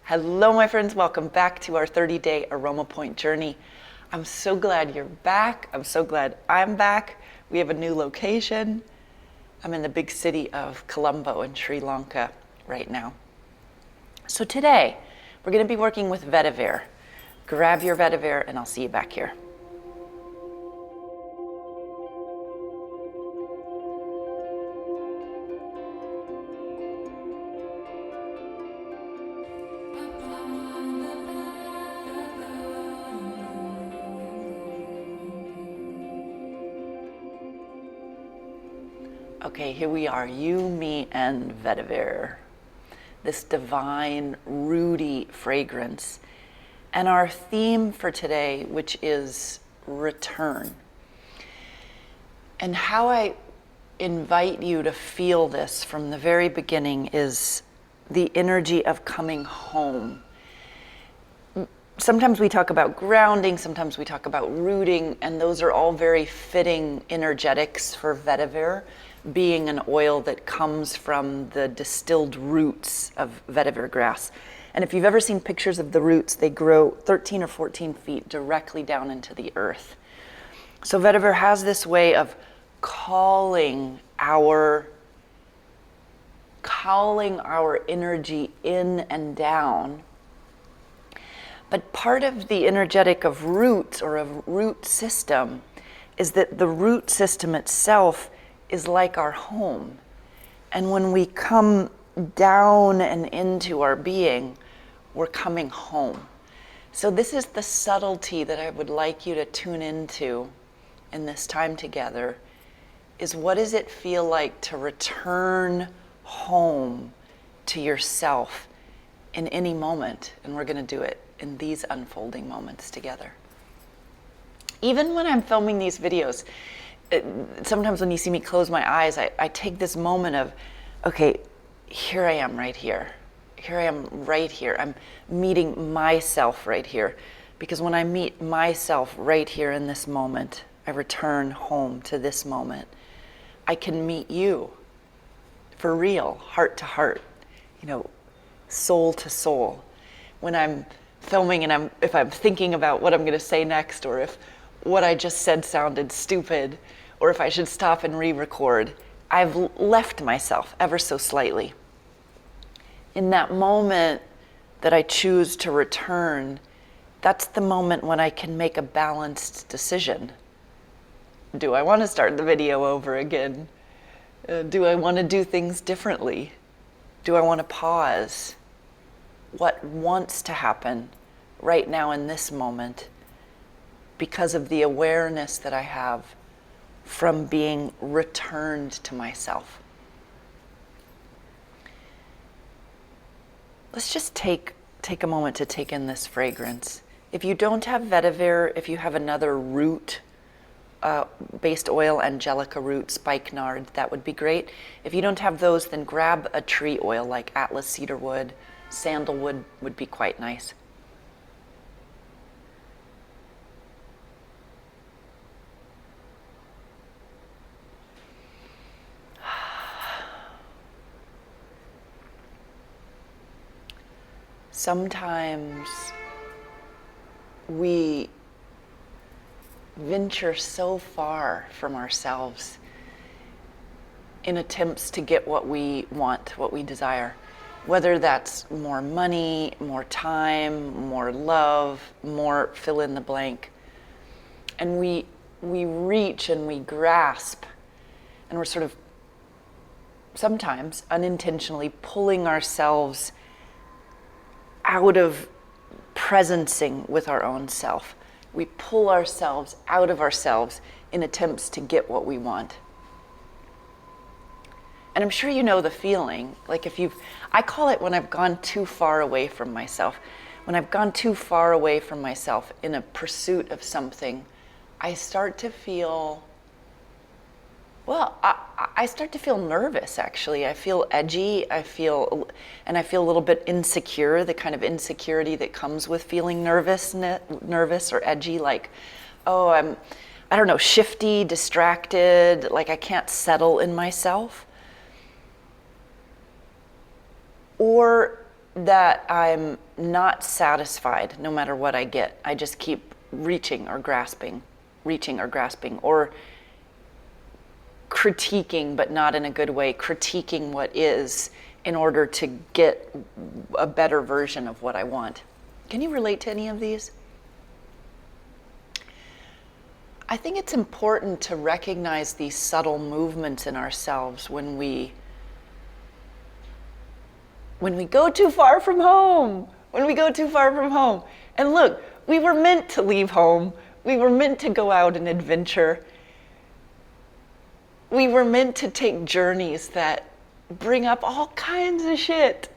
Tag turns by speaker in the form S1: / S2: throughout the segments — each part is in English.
S1: Hello, my friends. Welcome back to our 30-day Aroma Point journey. I'm so glad you're back. I'm so glad I'm back. We have a new location. I'm in the big city of Colombo in Sri Lanka right now. So today, we're going to be working with Vetiver. Grab your Vetiver and I'll see you back here. Okay, here we are, you, me, and Vetiver. This divine, rooty fragrance. And our theme for today, which is return. And how I invite you to feel this from the very beginning is the energy of coming home. Sometimes we talk about grounding, sometimes we talk about rooting, and those are all very fitting energetics for Vetiver, being an oil that comes from the distilled roots of vetiver grass. And if you've ever seen pictures of the roots, they grow 13 or 14 feet directly down into the earth. So vetiver has this way of calling our energy in and down. But part of the energetic of roots or of root system is that the root system itself is like our home. And when we come down and into our being, we're coming home. So this is the subtlety that I would like you to tune into in this time together, is what does it feel like to return home to yourself in any moment? And we're going to do it in these unfolding moments together. Even when I'm filming these videos, sometimes when you see me close my eyes, I take this moment of, okay, here I am right here. Here I am right here. I'm meeting myself right here. Because when I meet myself right here in this moment, I return home to this moment. I can meet you for real, heart to heart, soul to soul. When I'm filming and if I'm thinking about what I'm going to say next, or if what I just said sounded stupid, or if I should stop and re-record, I've left myself ever so slightly. In that moment that I choose to return, that's the moment when I can make a balanced decision. Do I want to start the video over again? Do I want to do things differently? Do I want to pause? What wants to happen right now in this moment because of the awareness that I have from being returned to myself? Let's just take a moment to take in this fragrance. If you don't have vetiver, if you have another root based oil, angelica root, spikenard, that would be great. If you don't have those, then grab a tree oil like Atlas cedarwood, sandalwood would be quite nice. Sometimes we venture so far from ourselves in attempts to get what we want, what we desire. Whether that's more money, more time, more love, more fill in the blank. And we reach and we grasp, and we're sort of sometimes unintentionally pulling ourselves out of presencing with our own self. We pull ourselves out of ourselves in attempts to get what we want. And I'm sure you know the feeling, like I call it when I've gone too far away from myself. When I've gone too far away from myself in a pursuit of something, I start to feel, I start to feel nervous, actually. I feel edgy, I feel a little bit insecure, the kind of insecurity that comes with feeling nervous or edgy, like, I'm, shifty, distracted, like I can't settle in myself. Or that I'm not satisfied no matter what I get. I just keep reaching or grasping, or critiquing, but not in a good way, critiquing what is in order to get a better version of what I want. Can you relate to any of these? I think it's important to recognize these subtle movements in ourselves when we go too far from home. And look, we were meant to leave home. We were meant to go out and adventure. We were meant to take journeys that bring up all kinds of shit.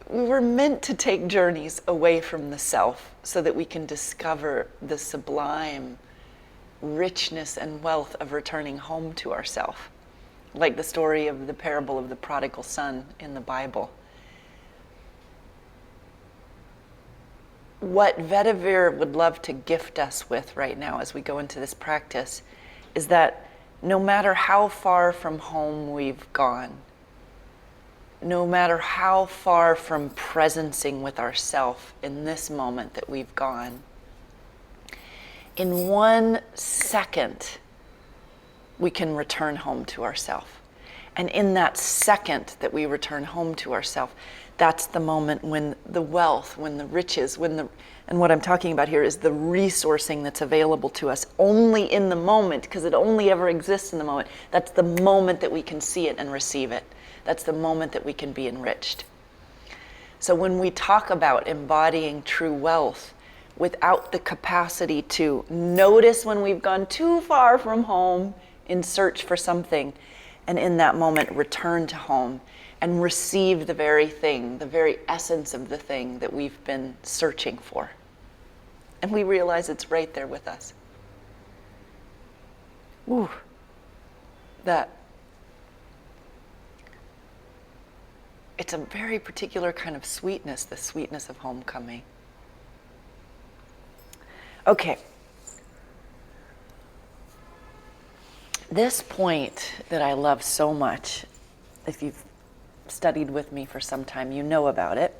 S1: We were meant to take journeys away from the self so that we can discover the sublime richness and wealth of returning home to ourself. Like the story of the parable of the prodigal son in the Bible. What Vetiver would love to gift us with right now as we go into this practice is that no matter how far from home we've gone, no matter how far from presencing with ourself in this moment that we've gone, in 1 second, we can return home to ourself. And in that second that we return home to ourself, that's the moment when the wealth, when the riches, and what I'm talking about here is the resourcing that's available to us only in the moment, because it only ever exists in the moment. That's the moment that we can see it and receive it. That's the moment that we can be enriched. So when we talk about embodying true wealth, without the capacity to notice when we've gone too far from home in search for something, and in that moment return to home and receive the very thing, the very essence of the thing that we've been searching for. And we realize it's right there with us. Ooh, that it's a very particular kind of sweetness, the sweetness of homecoming. Okay. This point that I love so much, if you've studied with me for some time, you know about it.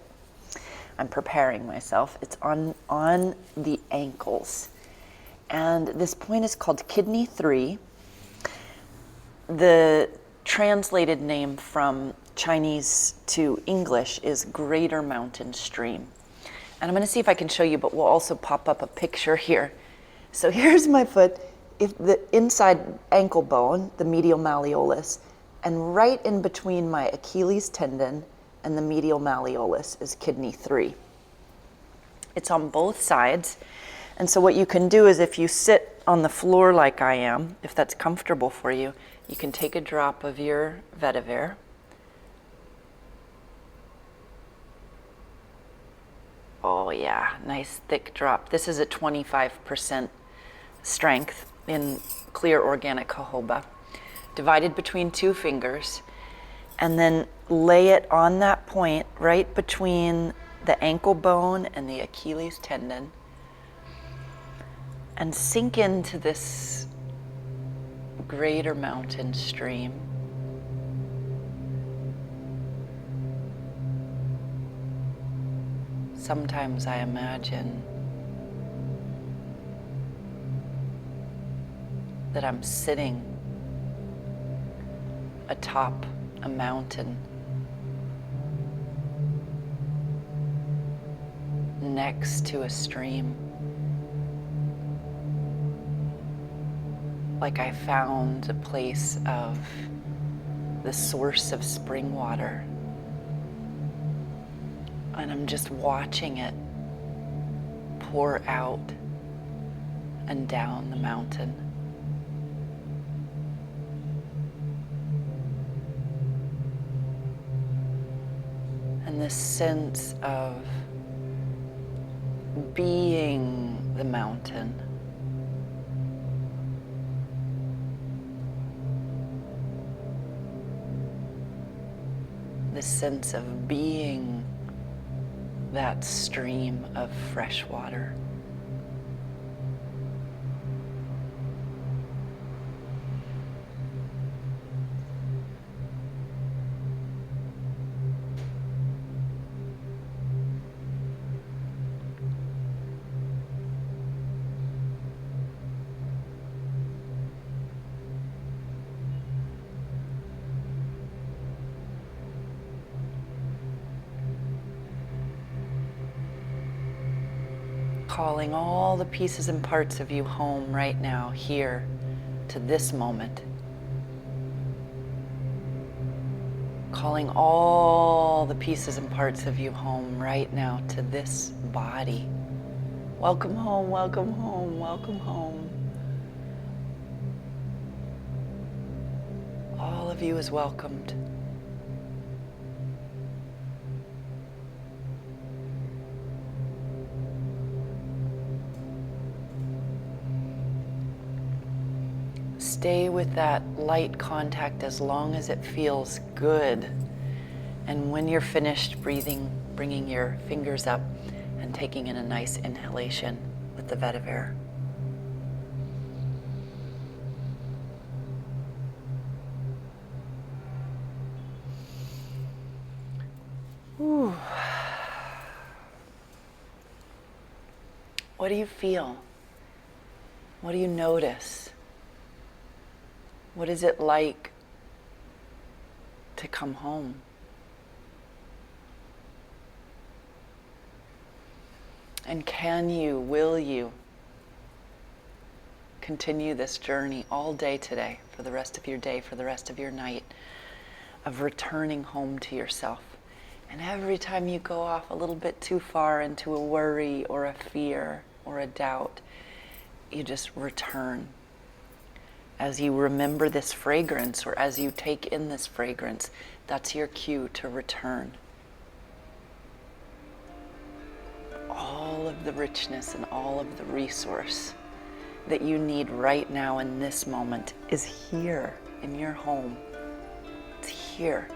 S1: I'm preparing myself. It's on the ankles. And this point is called Kidney 3. The translated name from Chinese to English is Greater Mountain Stream. And I'm going to see if I can show you, but we'll also pop up a picture here. So here's my foot, if the inside ankle bone, the medial malleolus, and right in between my Achilles tendon and the medial malleolus is Kidney 3. It's on both sides. And so what you can do is if you sit on the floor like I am, if that's comfortable for you, you can take a drop of your Vetiver. Oh yeah, nice thick drop. This is at 25% strength in clear organic jojoba, divided between 2 fingers, and then lay it on that point right between the ankle bone and the Achilles tendon, and sink into this greater mountain stream. Sometimes I imagine that I'm sitting atop a mountain next to a stream, like I found a place of the source of spring water. And I'm just watching it pour out and down the mountain. And this sense of being the mountain. This sense of being that stream of fresh water. calling all the pieces and parts of you home right now, here, to this moment. Calling all the pieces and parts of you home right now to this body. Welcome home, welcome home, welcome home. All of you is welcomed. Stay with that light contact as long as it feels good. And when you're finished breathing, bringing your fingers up and taking in a nice inhalation with the Vetiver. Ooh. What do you feel? What do you notice? What is it like to come home? And will you continue this journey all day today, for the rest of your day, for the rest of your night, of returning home to yourself? And every time you go off a little bit too far into a worry or a fear or a doubt, you just return. As you remember this fragrance, or as you take in this fragrance, that's your cue to return. All of the richness and all of the resource that you need right now in this moment is here in your home. It's here.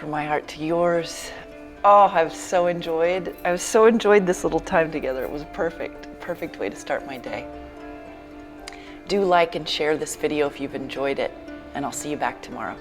S1: From my heart to yours. Oh, I've so enjoyed this little time together. It was a perfect way to start my day. Do like and share this video if you've enjoyed it, and I'll see you back tomorrow.